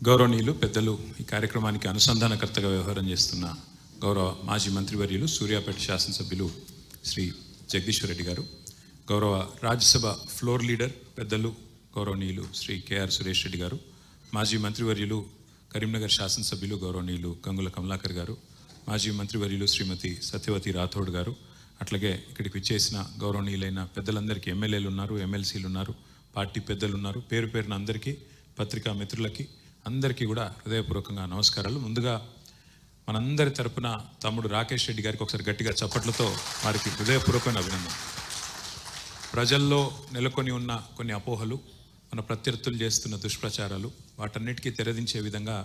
గౌరవనీయులు పెద్దలు ఈ కార్యక్రమానికి అనుసంధానకర్తగా వ్యవహారం చేస్తున్న గౌరవ మాజీ మంత్రివర్యులు సూర్యాపేట శాసనసభ్యులు శ్రీ జగదీశ్వర్ రెడ్డి గారు, గౌరవ రాజ్యసభ ఫ్లోర్ లీడర్ పెద్దలు గౌరవనీయులు శ్రీ కేఆర్ సురేష్ రెడ్డి గారు, మాజీ మంత్రివర్యులు కరీంనగర్ శాసనసభ్యులు గౌరవనీయులు గంగుల కమలాకర్ గారు, మాజీ మంత్రివర్యులు శ్రీమతి సత్యవతి రాథోడ్ గారు, అట్లాగే ఇక్కడికి విచ్చేసిన గౌరవనీయులైన పెద్దలందరికీ ఎమ్మెల్యేలు ఉన్నారు, ఎమ్మెల్సీలు ఉన్నారు, పార్టీ పెద్దలు ఉన్నారు, పేరు పేరున అందరికీ, పత్రికా మిత్రులకి అందరికీ కూడా హృదయపూర్వకంగా నమస్కారాలు. ముందుగా మనందరి తరపున తమ్ముడు రాకేష్ రెడ్డి గారికి ఒకసారి గట్టిగా చప్పట్లతో వారికి హృదయపూర్వకమైన అభినందన. ప్రజల్లో నెలకొని ఉన్న కొన్ని అపోహలు, మన ప్రత్యర్థులు చేస్తున్న దుష్ప్రచారాలు, వాటన్నిటికీ తెరదించే విధంగా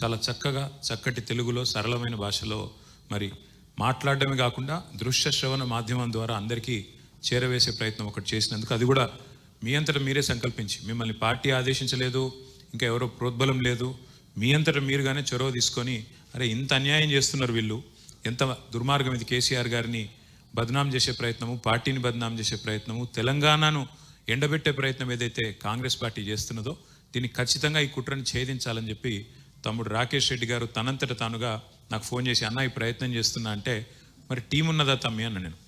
చాలా చక్కగా చక్కటి తెలుగులో సరళమైన భాషలో మరి మాట్లాడడమే కాకుండా దృశ్య శ్రవణ మాధ్యమం ద్వారా అందరికీ చేరవేసే ప్రయత్నం ఒకటి చేసినందుకు, అది కూడా మీ అంతటా మీరే సంకల్పించి, మిమ్మల్ని పార్టీ ఆదేశించలేదు, ఇంకా ఎవరో ప్రోద్బలం లేదు, మీ అంతటా మీరుగానే చొరవ తీసుకొని అరే ఇంత అన్యాయం చేస్తున్నారు వీళ్ళు, ఎంత దుర్మార్గం ఇది, కేసీఆర్ గారిని బదనాం చేసే ప్రయత్నము, పార్టీని బదనాం చేసే ప్రయత్నము, తెలంగాణను ఎండబెట్టే ప్రయత్నం ఏదైతే కాంగ్రెస్ పార్టీ చేస్తున్నదో దీన్ని ఖచ్చితంగా ఈ కుట్రని ఛేదించాలని చెప్పి తమ్ముడు రాకేష్ రెడ్డి గారు తనంతట తానుగా నాకు ఫోన్ చేసి అన్న ఈ ప్రయత్నం చేస్తున్నా అంటే, మరి టీం ఉన్నదా తమ్మి అన్న. నేను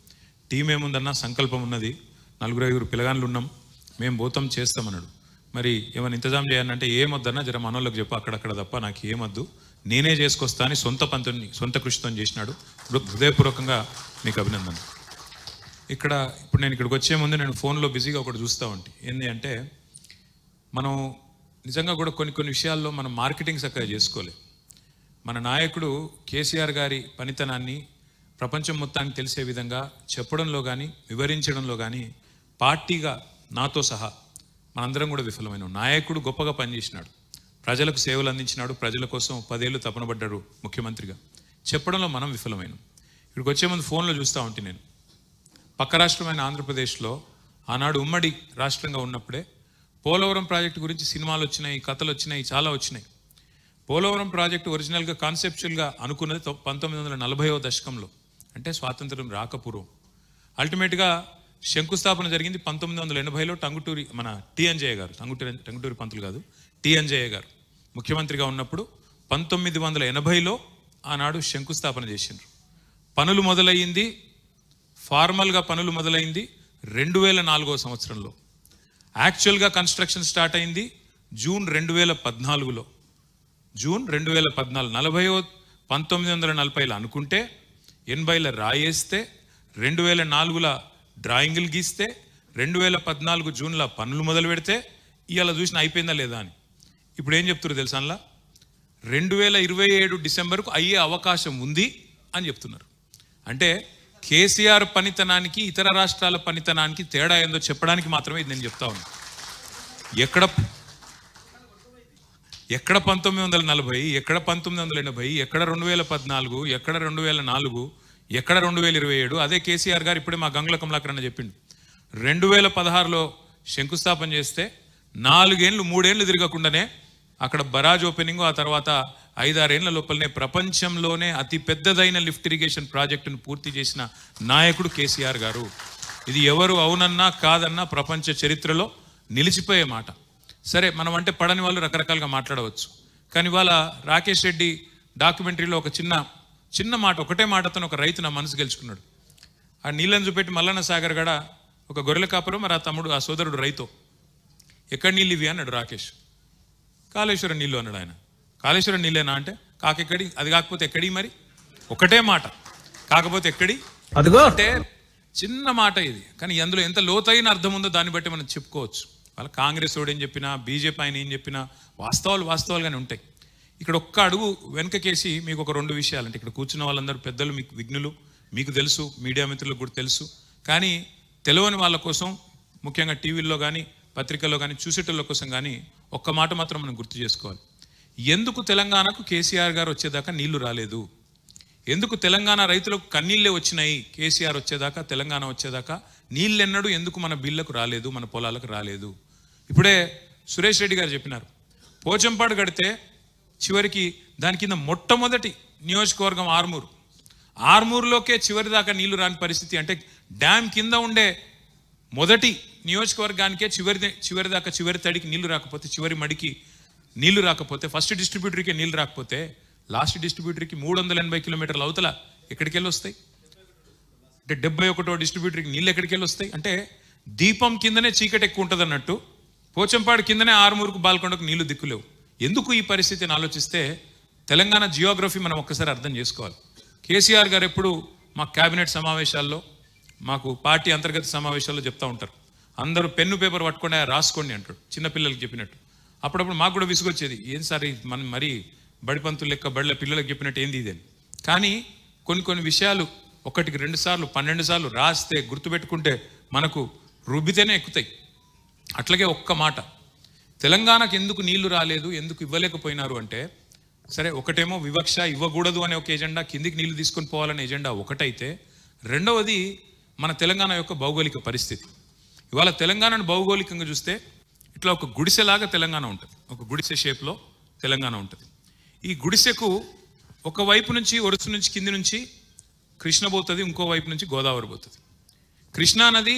టీం ఏముందన్నా, సంకల్పం ఉన్నది, 4-5 పిల్లగాన్లు ఉన్నాం, మేము పోతాం చేస్తామన్నాడు. మరి ఏమైనా ఇంతజాం చేయాలంటే ఏమొద్దన్నా జర మనోళ్ళకి చెప్పు అక్కడక్కడ తప్ప నాకు ఏమొద్దు, నేనే చేసుకొస్తా అని సొంత కృషితో చేసినాడు. హృదయపూర్వకంగా మీకు అభినందన. ఇప్పుడు నేను ఇక్కడికి వచ్చే ముందు నేను ఫోన్లో బిజీగా ఒకటి చూస్తూ ఉంటే ఏంటి అంటే, మనం నిజంగా కూడా కొన్ని విషయాల్లో మనం మార్కెటింగ్ చక్కగా చేసుకోలేదు. మన నాయకుడు కేసీఆర్ గారి పనితనాన్ని ప్రపంచం మొత్తానికి తెలిసే విధంగా చెప్పడంలో కానీ వివరించడంలో కానీ పార్టీగా నాతో సహా మనందరం కూడా విఫలమైన నాయకుడు గొప్పగా పనిచేసినాడు, ప్రజలకు సేవలు అందించినాడు, ప్రజల కోసం 10 ఏళ్ళు తపనబడ్డాడు ముఖ్యమంత్రిగా. చెప్పడంలో మనం విఫలమైనాం. ఇక్కడికి వచ్చే ముందు ఫోన్లో చూస్తూ ఉంటే నేను పక్క రాష్ట్రమైన ఆంధ్రప్రదేశ్లో ఆనాడు ఉమ్మడి రాష్ట్రంగా ఉన్నప్పుడే పోలవరం ప్రాజెక్టు గురించి సినిమాలు వచ్చినాయి, కథలు వచ్చినాయి, చాలా వచ్చినాయి. పోలవరం ప్రాజెక్టు ఒరిజినల్గా కాన్సెప్చువల్గా అనుకున్నది 1940వ దశకంలో, అంటే స్వాతంత్రం రాకపూర్వం. అల్టిమేట్గా శంకుస్థాపన జరిగింది 1980లో టంగుటూరి మన టి.అంజయ్య గారు, టంగుటూరి పంతులు కాదు, టి.అంజయ్య గారు ముఖ్యమంత్రిగా ఉన్నప్పుడు 1980లో ఆనాడు శంకుస్థాపన చేసిండ్రు. పనులు మొదలయ్యింది, ఫార్మల్గా పనులు మొదలైంది 2004వ సంవత్సరంలో. యాక్చువల్గా కన్స్ట్రక్షన్ స్టార్ట్ అయింది జూన్ 2014లో. జూన్ 2014 1940లో అనుకుంటే 80లో రాయేస్తే 2004లో డ్రాయింగులు గీస్తే 2014 జూన్లో పనులు మొదలు పెడితే ఇవాళ చూసిన అయిపోయిందా లేదా అని. ఇప్పుడు ఏం చెప్తున్నారు తెలుసా, అందులో 2027 డిసెంబర్కు అయ్యే అవకాశం ఉంది అని చెప్తున్నారు. అంటే కేసీఆర్ పనితనానికి ఇతర రాష్ట్రాల పనితనానికి తేడా ఏందో చెప్పడానికి మాత్రమే ఇది నేను చెప్తా ఉన్నాను. ఎక్కడ 1940, ఎక్కడ 1980, ఎక్కడ 2014, ఎక్కడ 2004, ఎక్కడ 2027. అదే కేసీఆర్ గారు ఇప్పుడే మా గంగుల కమలాకర్ అన్న చెప్పిండు, 2016లో శంకుస్థాపన చేస్తే 4 ఏళ్ళు 3 ఏళ్ళు తిరగకుండానే అక్కడ బరాజ్ ఓపెనింగ్, ఆ తర్వాత 5-6 ఏళ్ల లోపలనే ప్రపంచంలోనే అతి పెద్దదైన లిఫ్ట్ ఇరిగేషన్ ప్రాజెక్టును పూర్తి చేసిన నాయకుడు కేసీఆర్ గారు. ఇది ఎవరు అవునన్నా కాదన్నా ప్రపంచ చరిత్రలో నిలిచిపోయే మాట. సరే, మనం అంటే పడని వాళ్ళు రకరకాలుగా మాట్లాడవచ్చు, కానీ ఇవాళ రాకేష్ రెడ్డి డాక్యుమెంటరీలో ఒక చిన్న మాట, ఒకటే మాటతో ఒక రైతు నా మనసు గెలుచుకున్నాడు. ఆ నీళ్ళని చూపెట్టి మల్లన్న సాగర్ గడ ఒక గొర్రెల కాపురం, మరి ఆ సోదరుడు రైతు, ఎక్కడ నీళ్ళు ఇవి అన్నాడు రాకేష్. కాళేశ్వరం నీళ్ళు అన్నాడు ఆయన. కాళేశ్వరం నీళ్ళేనా అంటే కాకెక్కడి, అది కాకపోతే ఎక్కడి, మరి ఒకటే మాట, కాకపోతే ఎక్కడి అంటే చిన్న మాట ఇది, కానీ అందులో ఎంత లోతైన అర్థం ఉందో దాన్ని బట్టి మనం చెప్పుకోవచ్చు. వాళ్ళ కాంగ్రెస్ వాడు ఏం చెప్పినా, బీజేపీ ఆయన ఏం చెప్పినా వాస్తవాలుగానే ఉంటాయి. ఇక్కడ ఒక్క అడుగు వెనకకేసి మీకు ఒక 2 విషయాలు, అంటే ఇక్కడ కూర్చున్న వాళ్ళందరూ పెద్దలు, మీకు విఘ్నులు, మీకు తెలుసు, మీడియా మిత్రులకు కూడా తెలుసు, కానీ తెలియని వాళ్ళ కోసం, ముఖ్యంగా టీవీల్లో కానీ పత్రికల్లో కానీ చూసేటోళ్ళ కోసం కానీ ఒక్క మాట మాత్రం మనం గుర్తు చేసుకోవాలి. ఎందుకు తెలంగాణకు కేసీఆర్ గారు వచ్చేదాకా నీళ్లు రాలేదు? ఎందుకు తెలంగాణ రైతులకు కన్నీళ్ళే వచ్చినాయి కేసీఆర్ వచ్చేదాకా, తెలంగాణ వచ్చేదాకా? నీళ్ళెన్నడూ ఎందుకు మన బిల్లకు రాలేదు, మన పొలాలకు రాలేదు? ఇప్పుడే సురేష్ రెడ్డి గారు చెప్పినారు, పోచంపాడు కడితే చివరికి దాని కింద మొట్టమొదటి నియోజకవర్గం ఆర్మూర్లోకే చివరి దాకా నీళ్లు రాని పరిస్థితి. అంటే డ్యామ్ కింద ఉండే మొదటి నియోజకవర్గానికే చివరి దాకా చివరి తడికి నీళ్లు రాకపోతే చివరి మడికి నీళ్లు రాకపోతే, ఫస్ట్ డిస్ట్రిబ్యూటర్కి నీళ్లు రాకపోతే లాస్ట్ డిస్ట్రిబ్యూటర్కి 380 కిలోమీటర్ల అవతల ఎక్కడికి వెళ్ళి వస్తాయి? అంటే 71వ డిస్ట్రిబ్యూటర్కి నీళ్ళు ఎక్కడికి వెళ్ళి వస్తాయి? అంటే దీపం కిందనే చీకటి ఎక్కువ ఉంటుంది అన్నట్టు పోచంపాడు కిందనే ఆరుమూరుకు బాల్కొండకు నీళ్లు దిక్కులేవు. ఎందుకు ఈ పరిస్థితిని ఆలోచిస్తే తెలంగాణ జియోగ్రఫీ మనం ఒక్కసారి అర్థం చేసుకోవాలి. కేసీఆర్ గారు ఎప్పుడు మా క్యాబినెట్ సమావేశాల్లో, మాకు పార్టీ అంతర్గత సమావేశాల్లో చెప్తా ఉంటారు, అందరూ పెన్ను పేపర్ పట్టుకొని రాసుకోండి అంటాడు, చిన్నపిల్లలకి చెప్పినట్టు. అప్పుడప్పుడు మాకు కూడా విసుగొచ్చేది, ఏం సార్ మనం మరీ బడిపంతులు లెక్క బడిల పిల్లలకు చెప్పినట్టు ఏంది ఇది అని. కానీ కొన్ని విషయాలు 1కి 2 సార్లు 12 సార్లు రాస్తే గుర్తుపెట్టుకుంటే మనకు రుబ్బితేనే ఎక్కుతాయి. అట్లాగే ఒక్క మాట, తెలంగాణకు ఎందుకు నీళ్లు రాలేదు, ఎందుకు ఇవ్వలేకపోయినారు అంటే, సరే ఒకటేమో వివక్ష, ఇవ్వకూడదు అనే ఒక ఎజెండా, కిందికి నీళ్లు తీసుకొని పోవాలనే ఎజెండా ఒకటైతే, రెండవది మన తెలంగాణ యొక్క భౌగోళిక పరిస్థితి. ఇవాళ తెలంగాణను భౌగోళికంగా చూస్తే ఇట్లా ఒక గుడిసెలాగా తెలంగాణ ఉంటుంది, ఒక గుడిసె షేప్లో తెలంగాణ ఉంటుంది. ఈ గుడిసెకు ఒకవైపు నుంచి ఒరుసు నుంచి కింది నుంచి కృష్ణ పోతుంది, ఇంకో వైపు నుంచి గోదావరి పోతుంది. కృష్ణానది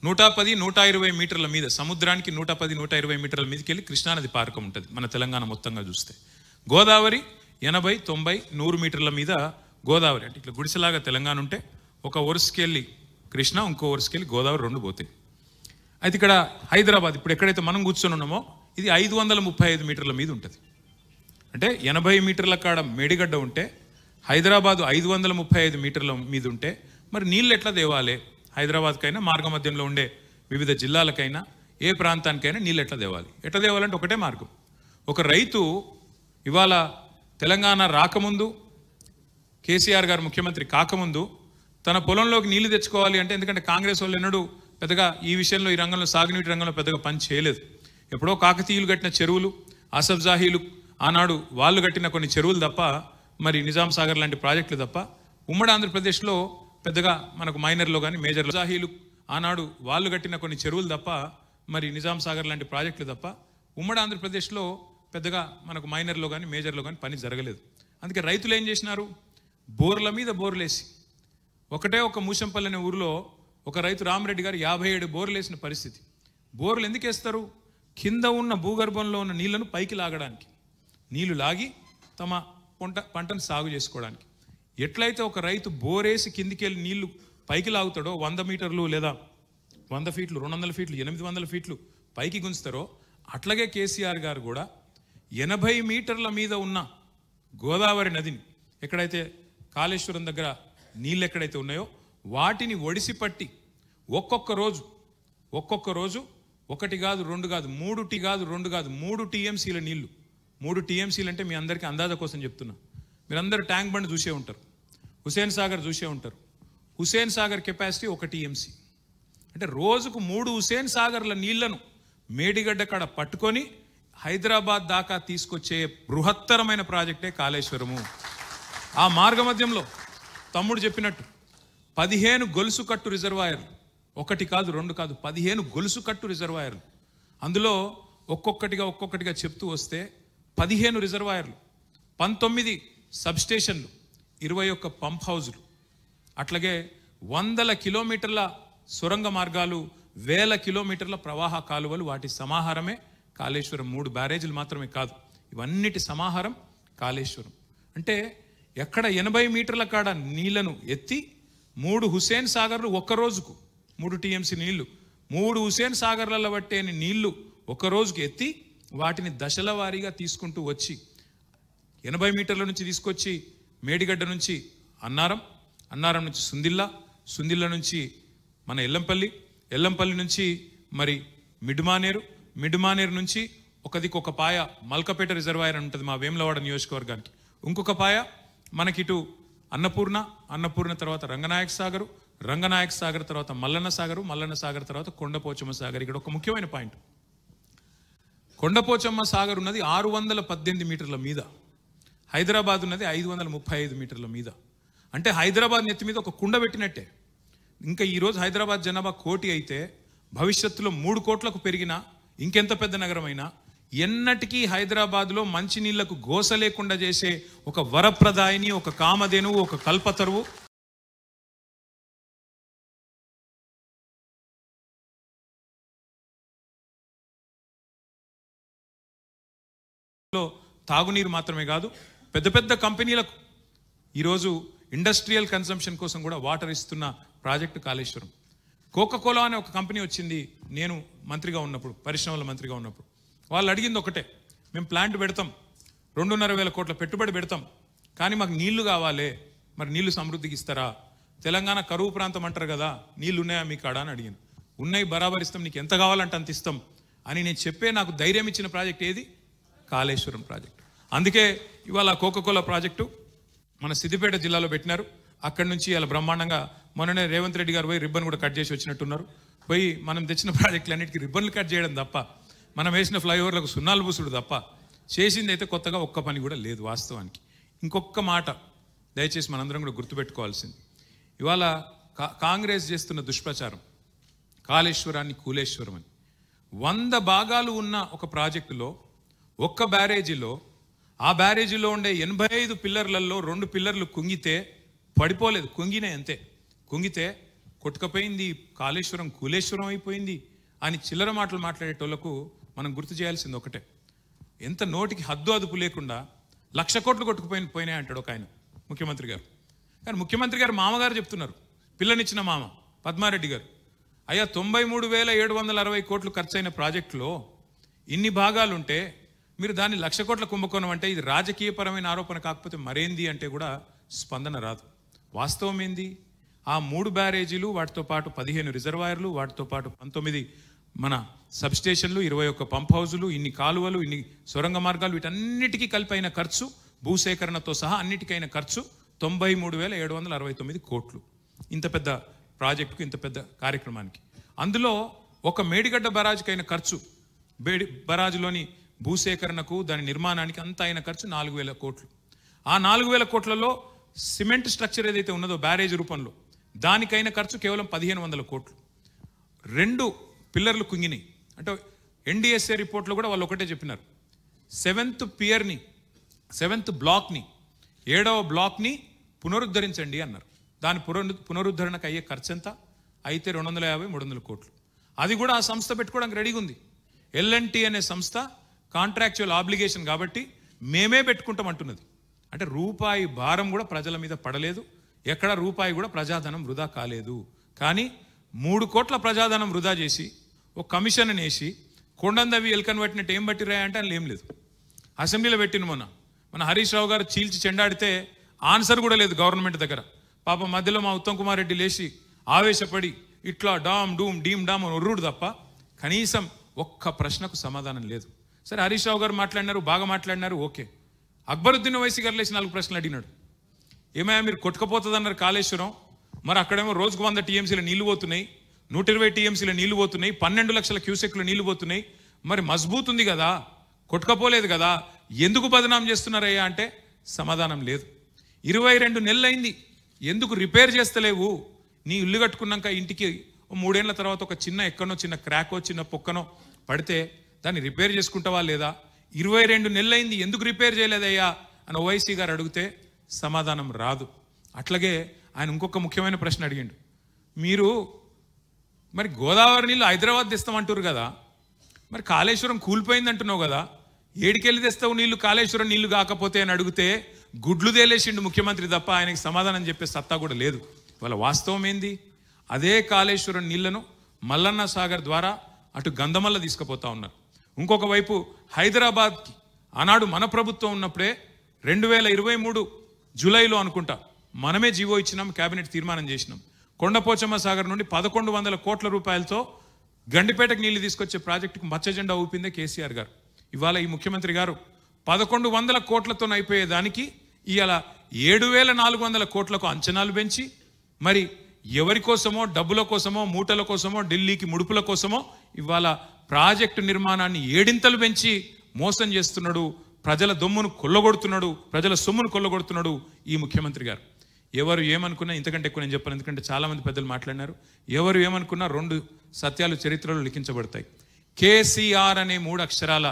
110-120 మీటర్ల మీద, సముద్రానికి 110-120 మీటర్ల మీదకి వెళ్ళి కృష్ణానది పారకం ఉంటుంది మన తెలంగాణ మొత్తంగా చూస్తే. గోదావరి 80-90-100 మీటర్ల మీద గోదావరి. అంటే ఇట్లా గుడిసెలాగా తెలంగాణ ఉంటే ఒక ఒరుసుకెళ్ళి కృష్ణ, ఇంకో ఒరుసుకెళ్ళి గోదావరి, రెండు పోతాయి. అయితే ఇక్కడ హైదరాబాద్, ఇప్పుడు ఎక్కడైతే మనం కూర్చొని ఉన్నామో, ఇది 535 మీటర్ల మీద ఉంటుంది. అంటే 80 మీటర్ల కాడ మేడిగడ్డ ఉంటే, హైదరాబాదు 535 మీటర్ల మీద ఉంటే, మరి నీళ్ళు ఎట్లా తేవాలి? హైదరాబాద్కైనా మార్గమధ్యంలో ఉండే వివిధ జిల్లాలకైనా ఏ ప్రాంతానికైనా నీళ్ళు ఎట్లా తేవాలి? ఎట్లా తేవాలంటే ఒకటే మార్గం. ఒక రైతు ఇవాళ తెలంగాణ రాకముందు, కేసీఆర్ గారు ముఖ్యమంత్రి కాకముందు తన పొలంలోకి నీళ్లు తెచ్చుకోవాలి అంటే, ఎందుకంటే కాంగ్రెస్ వాళ్ళు ఎన్నడూ పెద్దగా ఈ విషయంలో, ఈ రంగంలో, సాగునీటి రంగంలో పెద్దగా పని చేయలేదు. ఎప్పుడో కాకతీయులు కట్టిన చెరువులు, అసఫ్జాహీలు ఆనాడు వాళ్ళు కట్టిన కొన్ని చెరువులు తప్ప, మరి నిజాం సాగర్ లాంటి ప్రాజెక్టులు తప్ప, ఉమ్మడి ఆంధ్రప్రదేశ్లో పెద్దగా మనకు మైనర్లో కానీ మేజర్లో, జాహీలు ఆనాడు వాళ్ళు కట్టిన కొన్ని చెరువులు తప్ప, మరి నిజాం సాగర్ లాంటి ప్రాజెక్టులు తప్ప ఉమ్మడి ఆంధ్రప్రదేశ్లో పెద్దగా మనకు మైనర్లో కానీ మేజర్లో కానీ పని జరగలేదు. అందుకే రైతులు ఏం చేసినారు? బోర్ల మీద బోర్లేసి, ఒకటే ఒక మూషంపల్లి అనే ఊరిలో ఒక రైతు రామరెడ్డి గారు 57 బోర్లు వేసిన పరిస్థితి. బోర్లు ఎందుకు వేస్తారు? కింద ఉన్న భూగర్భంలో ఉన్న నీళ్లను పైకి లాగడానికి, నీళ్లు లాగి తమ పంటను సాగు చేసుకోవడానికి. ఎట్లయితే ఒక రైతు బోరేసి కిందికి వెళ్ళి నీళ్లు పైకి లాగుతాడో, 100 మీటర్లు లేదా 100 ఫీట్లు, 200 ఫీట్లు, 800 ఫీట్లు పైకి గుంచుతారో, అట్లాగే కేసీఆర్ గారు కూడా 80 మీటర్ల మీద ఉన్న గోదావరి నదిని, ఎక్కడైతే కాళేశ్వరం దగ్గర నీళ్ళు ఎక్కడైతే ఉన్నాయో వాటిని ఒడిసి పట్టి ఒక్కొక్క రోజు 1 కాదు 2 కాదు 3 టీఎంసీల నీళ్లు. 3 టీఎంసీలు అంటే మీ అందరికీ అందాజ కోసం చెప్తున్నా. మీరందరూ ట్యాంక్ బండ్ చూసే ఉంటారు, హుసేన్ సాగర్ చూసే ఉంటారు. Hussain Sagar capacity 1 TMC. అంటే రోజుకు 3 హుసేన్ సాగర్ల నీళ్లను మేడిగడ్డ కాడ పట్టుకొని హైదరాబాద్ దాకా తీసుకొచ్చే బృహత్తరమైన ప్రాజెక్టే కాళేశ్వరము. ఆ మార్గమధ్యంలో తమ్ముడు చెప్పినట్టు 15 గొలుసు కట్టు రిజర్వాయర్లు, 1 కాదు 2 కాదు 15 గొలుసు కట్టు రిజర్వాయర్లు. అందులో ఒక్కొక్కటిగా చెప్తూ వస్తే 15 రిజర్వాయర్లు, 19 సబ్స్టేషన్లు, 21 పంప్ హౌజులు, అట్లాగే 100 కిలోమీటర్ల సొరంగ మార్గాలు, 1000 కిలోమీటర్ల ప్రవాహ కాలువలు, వాటి సమాహారమే కాళేశ్వరం. 3 బ్యారేజీలు మాత్రమే కాదు, ఇవన్నిటి సమాహారం కాళేశ్వరం. అంటే ఎక్కడ 80 మీటర్ల కాడ నీళ్లను ఎత్తి 3 హుసేన్ సాగర్లు ఒక్క రోజుకు 3 టీఎంసీ నీళ్లు, 3 హుసేన్ సాగర్లలో పట్టే నీళ్లు ఒక రోజుకు ఎత్తి వాటిని దశల వారీగా తీసుకుంటూ వచ్చి 80 మీటర్ల నుంచి తీసుకొచ్చి మేడిగడ్డ నుంచి అన్నారం నుంచి సుందిల్ల నుంచి మన ఎల్లంపల్లి నుంచి మరి మిడ్మానేరు నుంచి ఒక పాయ మల్కపేట రిజర్వాయర్ అని ఉంటుంది మా వేములవాడ నియోజకవర్గానికి, ఇంకొక పాయ మనకిటు అన్నపూర్ణ తర్వాత రంగనాయక సాగర్ తర్వాత మల్లన్న సాగర్ తర్వాత కొండపోచమ్మ సాగర్. ఇక్కడ ఒక ముఖ్యమైన పాయింట్, కొండపోచమ్మ సాగర్ ఉన్నది 618 మీటర్ల మీద, హైదరాబాద్ ఉన్నది 535 మీటర్ల మీద. అంటే హైదరాబాద్ నెత్తి మీద ఒక కుండ పెట్టినట్టే. ఇంకా ఈరోజు హైదరాబాద్ జనాభా 1 కోటి అయితే భవిష్యత్తులో 3 కోట్లకు పెరిగినా, ఇంకెంత పెద్ద నగరమైనా, ఎన్నటికీ హైదరాబాద్లో మంచినీళ్లకు గోస లేకుండా చేసే ఒక వరప్రదాయిని, ఒక కామధేనువు, ఒక కల్పతరువు లో తాగునీరు మాత్రమే కాదు, పెద్ద పెద్ద కంపెనీలకు ఈరోజు ఇండస్ట్రియల్ కన్సంప్షన్ కోసం కూడా వాటర్ ఇస్తున్న ప్రాజెక్టు కాళేశ్వరం. కోకాకోలా అనే ఒక కంపెనీ వచ్చింది నేను మంత్రిగా ఉన్నప్పుడు, పరిశ్రమల మంత్రిగా ఉన్నప్పుడు. వాళ్ళు అడిగింది ఒకటే, మేము ప్లాంట్ పెడతాం, 2,500 కోట్ల పెట్టుబడి పెడతాం, కానీ మాకు నీళ్లు కావాలి, మరి నీళ్లు సమృద్ధికి ఇస్తారా? తెలంగాణ కరువు ప్రాంతం అంటారు కదా, నీళ్ళు ఉన్నాయా మీ కాడ అని అడిగాను. ఉన్నాయి, బరాబర్ ఇస్తాం, నీకు ఎంత కావాలంటే అంత ఇస్తాం అని నేను చెప్పే నాకు ధైర్యం ఇచ్చిన ప్రాజెక్ట్ ఏది? కాళేశ్వరం ప్రాజెక్టు. అందుకే ఇవాళ కోకాకోలా ప్రాజెక్టు మన సిద్దిపేట జిల్లాలో పెట్టినారు. అక్కడి నుంచి ఇలా బ్రహ్మాండంగా మొన్ననే రేవంత్ రెడ్డి గారు పోయి రిబ్బన్ కూడా కట్ చేసి వచ్చినట్టున్నారు. పోయి మనం తెచ్చిన ప్రాజెక్టులన్నిటికీ రిబ్బన్లు కట్ చేయడం తప్ప, మనం వేసిన ఫ్లైఓవర్లకు సున్నాలు పూసుడు తప్ప చేసింది అయితే కొత్తగా ఒక్క పని కూడా లేదు వాస్తవానికి. ఇంకొక మాట దయచేసి మనందరం కూడా గుర్తుపెట్టుకోవాల్సింది, ఇవాళ కాంగ్రెస్ చేస్తున్న దుష్ప్రచారం కాళేశ్వరాన్ని కూలేశ్వరం అని. 100 భాగాలు ఉన్న ఒక ప్రాజెక్టులో, ఒక్క బ్యారేజీలో, ఆ బ్యారేజీలో ఉండే 85 పిల్లర్లలో 2 పిల్లర్లు కుంగితే పడిపోలేదు, కుంగినే అంతే. కుంగితే కొట్టుకపోయింది, కాళేశ్వరం కూలేశ్వరం అయిపోయింది అని చిల్లర మాటలు మాట్లాడేటోళ్లకు మనం గుర్తు చేయాల్సింది ఒకటే, ఎంత నోటికి హద్దు అదుపు లేకుండా 1,00,000 కోట్లు కొట్టుకుపోయినాయి అంటాడు ఒక ఆయన ముఖ్యమంత్రి గారు. కానీ ముఖ్యమంత్రి గారు మామగారు చెప్తున్నారు, పిల్లనిచ్చిన మామ పద్మారెడ్డి గారు, అయ్యా 93,760 కోట్లు ఖర్చయిన ప్రాజెక్టులో ఇన్ని భాగాలుంటే మీరు దాన్ని 1,00,000 కోట్ల కుంభకోణం అంటే ఇది రాజకీయపరమైన ఆరోపణ కాకపోతే మరేంది అంటే కూడా స్పందన రాదు. వాస్తవం ఏంది? ఆ 3 బ్యారేజీలు, వాటితో పాటు 15 రిజర్వాయర్లు, వాటితో పాటు 19 మన సబ్స్టేషన్లు, 21 పంప్ హౌజులు, ఇన్ని కాలువలు, ఇన్ని సొరంగ మార్గాలు, వీటన్నిటికీ కలిపి అయిన ఖర్చు, భూసేకరణతో సహా అన్నిటికైన ఖర్చు 93,769 కోట్లు. ఇంత పెద్ద ప్రాజెక్టుకు, ఇంత పెద్ద కార్యక్రమానికి. అందులో ఒక మేడిగడ్డ బరాజుకైన ఖర్చు, బరాజులోని భూసేకరణకు, దాని నిర్మాణానికి అంతా అయిన ఖర్చు 4,000 కోట్లు. ఆ 4,000 కోట్లలో సిమెంట్ స్ట్రక్చర్ ఏదైతే ఉన్నదో బ్యారేజ్ రూపంలో, దానికైన ఖర్చు కేవలం 1,500 కోట్లు. 2 పిల్లర్లు కుంగినాయి అంటే ఎన్డీఎస్ఏ రిపోర్ట్లో కూడా వాళ్ళు ఒకటే చెప్పినారు, 7th పియర్ని, 7th బ్లాక్ని, 7వ బ్లాక్ని పునరుద్ధరించండి అన్నారు. దాని పునరుద్ధరణకు అయ్యే ఖర్చు ఎంత? అయితే 250-300 కోట్లు. అది కూడా ఆ సంస్థ పెట్టుకోవడానికి రెడీగా ఉంది. L&T అనే సంస్థ కాంట్రాక్చువల్ ఆబ్లిగేషన్ కాబట్టి మేమే పెట్టుకుంటాం అంటున్నది. అంటే రూపాయి భారం కూడా ప్రజల మీద పడలేదు, ఎక్కడ రూపాయి కూడా ప్రజాధనం వృధా కాలేదు. కానీ 3 కోట్ల ప్రజాధనం వృధా చేసి ఒక కమిషన్ వేసి కొండందవి ఎల్కన్ పట్టినట్టు ఏం పట్టిరాయి అంటే అని ఏం లేదు. అసెంబ్లీలో పెట్టిన మన హరీష్ రావు గారు చీల్చి చెండాడితే ఆన్సర్ కూడా లేదు గవర్నమెంట్ దగ్గర. పాప మధ్యలో మా ఉత్తమ్ కుమార్ రెడ్డి లేచి ఆవేశపడి ఇట్లా డామ్ డూమ్ డీమ్ డామ్ అని ఒర్రుడు తప్ప కనీసం ఒక్క ప్రశ్నకు సమాధానం లేదు. సరే, హరీష్ రావు గారు మాట్లాడినారు, బాగా మాట్లాడినారు, ఓకే. అక్బరుద్దీన్ ఓవైసీ గారు లేచి 4 ప్రశ్నలు అడిగినాడు. ఏమయ్యా మీరు కొట్టుకపోతుంది అన్నారు కాళేశ్వరం, మరి అక్కడేమో రోజుకు 100 టీఎంసీల నీళ్లు పోతున్నాయి, 120 టీఎంసీల నీళ్లు పోతున్నాయి, 12 లక్షల క్యూసెక్లు నీళ్లు పోతున్నాయి, మరి మజ్బూత్ ఉంది కదా, కొట్టుకపోలేదు కదా, ఎందుకు బదనాం చేస్తున్నారయ్యా అంటే సమాధానం లేదు. 22 నెలలైంది, ఎందుకు రిపేర్ చేస్తలేవు? నీ ఇల్లు కట్టుకున్నాక ఇంటికి 3 ఏళ్ల తర్వాత ఒక ఎక్కడో చిన్న క్రాకో చిన్న పొక్కనో పడితే దాన్ని రిపేర్ చేసుకుంటావా లేదా? 22 నెలలైంది, ఎందుకు రిపేర్ చేయలేదయ్యా అని ఓవైసీ గారు అడిగితే సమాధానం రాదు. అట్లాగే ఆయన ఇంకొక ముఖ్యమైన ప్రశ్న అడిగిండు, మీరు మరి గోదావరి నీళ్ళు హైదరాబాద్ తెస్తామంటారు కదా, మరి కాళేశ్వరం కూలిపోయింది అంటున్నావు కదా, ఏడికెళ్ళి తెస్తావు నీళ్లు కాళేశ్వరం నీళ్లు కాకపోతే అని అడిగితే గుడ్లు తేలేసిండు ముఖ్యమంత్రి తప్ప ఆయనకి సమాధానం చెప్పే సత్తా కూడా లేదు. వాళ్ళ వాస్తవం ఏంది? అదే కాళేశ్వరం నీళ్లను మల్లన్న సాగర్ ద్వారా అటు గంధమల్ల తీసుకుపోతా ఉన్నారు. ఇంకొక వైపు హైదరాబాద్కి ఆనాడు మన ప్రభుత్వం ఉన్నప్పుడే 2023 జూలైలో అనుకుంటా మనమే జీవో ఇచ్చినాం, కేబినెట్ తీర్మానం చేసినాం. కొండపోచమ్మ సాగర్ నుండి 1,100 కోట్ల రూపాయలతో గండిపేటకు నీళ్లు తీసుకొచ్చే ప్రాజెక్టుకు మచ్చజెండా ఊపిందే కేసీఆర్ గారు. ఇవాళ ఈ ముఖ్యమంత్రి గారు 1,100 కోట్లతో అయిపోయేదానికి ఇవాళ 7,400 కోట్లకు అంచనాలు పెంచి, మరి ఎవరి కోసమో, డబ్బుల కోసమో, మూటల కోసమో, ఢిల్లీకి ముడుపుల కోసమో ఇవాళ ప్రాజెక్టు నిర్మాణాన్ని 7 పెంచి మోసం చేస్తున్నాడు, ప్రజల దొమ్మును కొల్లగొడుతున్నాడు, ప్రజల సొమ్మును కొల్లగొడుతున్నాడు ఈ ముఖ్యమంత్రి గారు. ఎవరు ఏమనుకున్నా, ఇంతకంటే ఎక్కువ నేను చెప్పాను, ఎందుకంటే చాలామంది పెద్దలు మాట్లాడినారు. ఎవరు ఏమనుకున్నా 2 సత్యాలు చరిత్రలో లిఖించబడతాయి. కేసీఆర్ అనే 3 అక్షరాల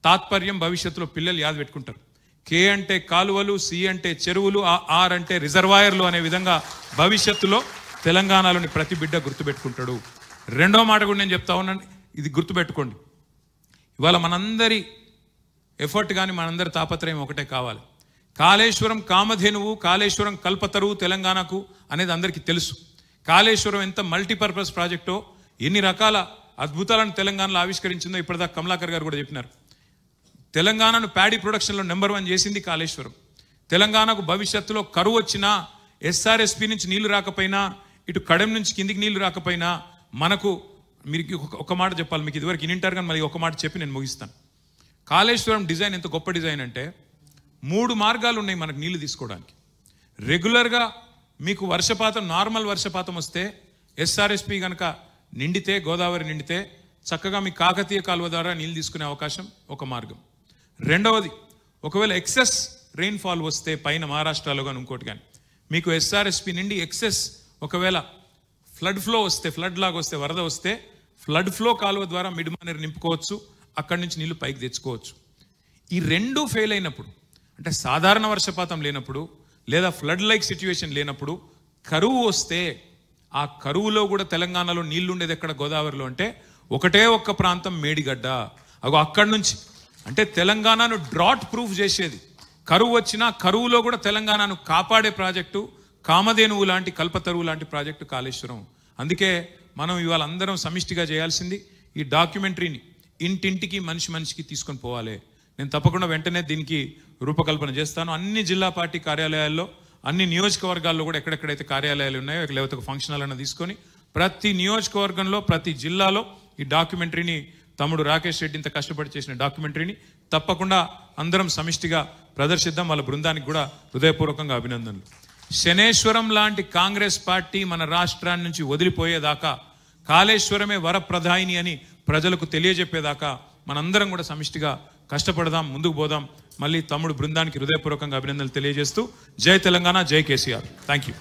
తాత్పర్యం భవిష్యత్తులో పిల్లలు యాద పెట్టుకుంటారు. కే అంటే కాలువలు, సి అంటే చెరువులు, ఆర్ అంటే రిజర్వాయర్లు అనే విధంగా భవిష్యత్తులో తెలంగాణలోని ప్రతి బిడ్డ గుర్తుపెట్టుకుంటాడు. రెండో మాట కూడా నేను చెప్తా ఉన్నాను, ఇది గుర్తుపెట్టుకోండి. ఇవాళ మనందరి ఎఫర్ట్ కానీ మనందరి తాపత్రయం ఒకటే కావాలి. కాళేశ్వరం కామధేనువు, కాళేశ్వరం కల్పతరువు తెలంగాణకు అనేది అందరికీ తెలుసు. కాళేశ్వరం ఎంత మల్టీపర్పస్ ప్రాజెక్టో, ఎన్ని రకాల అద్భుతాలను తెలంగాణలో ఆవిష్కరించిందో ఇప్పటిదాకా కమలాకర్ గారు కూడా చెప్పినారు. తెలంగాణను ప్యాడీ ప్రొడక్షన్లో నెంబర్ 1 చేసింది కాళేశ్వరం. తెలంగాణకు భవిష్యత్తులో కరువు వచ్చినా, ఎస్ఆర్ఎస్పి నుంచి నీళ్లు రాకపోయినా, ఇటు కడెం నుంచి కిందికి నీళ్లు రాకపోయినా మనకు, మీరు ఒక మాట చెప్పాలి, మీకు ఇదివరకు ఇనింటారు కానీ మళ్ళీ ఒక మాట చెప్పి నేను ముగిస్తాను. కాళేశ్వరం డిజైన్ ఎంత గొప్ప డిజైన్ అంటే 3 మార్గాలు ఉన్నాయి మనకు నీళ్లు తీసుకోవడానికి. రెగ్యులర్గా మీకు వర్షపాతం, నార్మల్ వర్షపాతం వస్తే ఎస్ఆర్ఎస్పి కనుక నిండితే, గోదావరి నిండితే చక్కగా మీ కాకతీయ కాలువ ద్వారా నీళ్ళు తీసుకునే అవకాశం ఒక మార్గం. రెండవది, ఒకవేళ ఎక్సెస్ రెయిన్ఫాల్ వస్తే పైన మహారాష్ట్రలో కానీ ఇంకోటి కానీ మీకు ఎస్ఆర్ఎస్పి నిండి ఎక్సెస్ ఒకవేళ ఫ్లడ్ ఫ్లో వస్తే, ఫ్లడ్ లాగా వస్తే, వరద వస్తే ఫ్లడ్ ఫ్లో కాలువ ద్వారా మిడ్మానేరు నింపుకోవచ్చు, అక్కడి నుంచి నీళ్లు పైకి తెచ్చుకోవచ్చు. ఈ రెండూ ఫెయిల్ అయినప్పుడు, అంటే సాధారణ వర్షపాతం లేనప్పుడు లేదా ఫ్లడ్ లైక్ సిచ్యువేషన్ లేనప్పుడు కరువు వస్తే, ఆ కరువులో కూడా తెలంగాణలో నీళ్లు ఉండేది ఎక్కడ, గోదావరిలో. అంటే ఒకటే ఒక్క ప్రాంతం మేడిగడ్డ. అక్కడి నుంచి అంటే తెలంగాణను డ్రాట్ ప్రూఫ్ చేసేది, కరువు వచ్చినా కరువులో కూడా తెలంగాణను కాపాడే ప్రాజెక్టు కామధేనువు లాంటి, కల్పతరువు లాంటి ప్రాజెక్టు కాళేశ్వరం. అందుకే మనం ఇవాళ అందరం సమిష్టిగా చేయాల్సింది ఈ డాక్యుమెంటరీని ఇంటింటికి, మనిషి మనిషికి తీసుకొని పోవాలి. నేను తప్పకుండా వెంటనే దీనికి రూపకల్పన చేస్తాను. అన్ని జిల్లా పార్టీ కార్యాలయాల్లో, అన్ని నియోజకవర్గాల్లో కూడా ఎక్కడెక్కడైతే కార్యాలయాలు ఉన్నాయో, లేకపోతే ఒక ఫంక్షన్ హాల్ అన్న తీసుకొని ప్రతి నియోజకవర్గంలో, ప్రతి జిల్లాలో ఈ డాక్యుమెంటరీని, తమ్ముడు రాకేష్ రెడ్డి ఇంత కష్టపడి చేసిన డాక్యుమెంటరీని తప్పకుండా అందరం సమిష్టిగా ప్రదర్శిద్దాం. వాళ్ళ బృందానికి కూడా హృదయపూర్వకంగా అభినందనలు. శనేశ్వరం లాంటి కాంగ్రెస్ పార్టీ మన రాష్ట్రాన్ని నుంచి వదిలిపోయేదాకా, కాళేశ్వరమే వరప్రధాయిని అని ప్రజలకు తెలియజెప్పేదాకా మనందరం కూడా సమిష్టిగా కష్టపడదాం, ముందుకు పోదాం. మళ్ళీ తమ్ముడు బృందానికి హృదయపూర్వకంగా అభినందనలు తెలియజేస్తూ జై తెలంగాణ, జై కేసీఆర్. Thank you.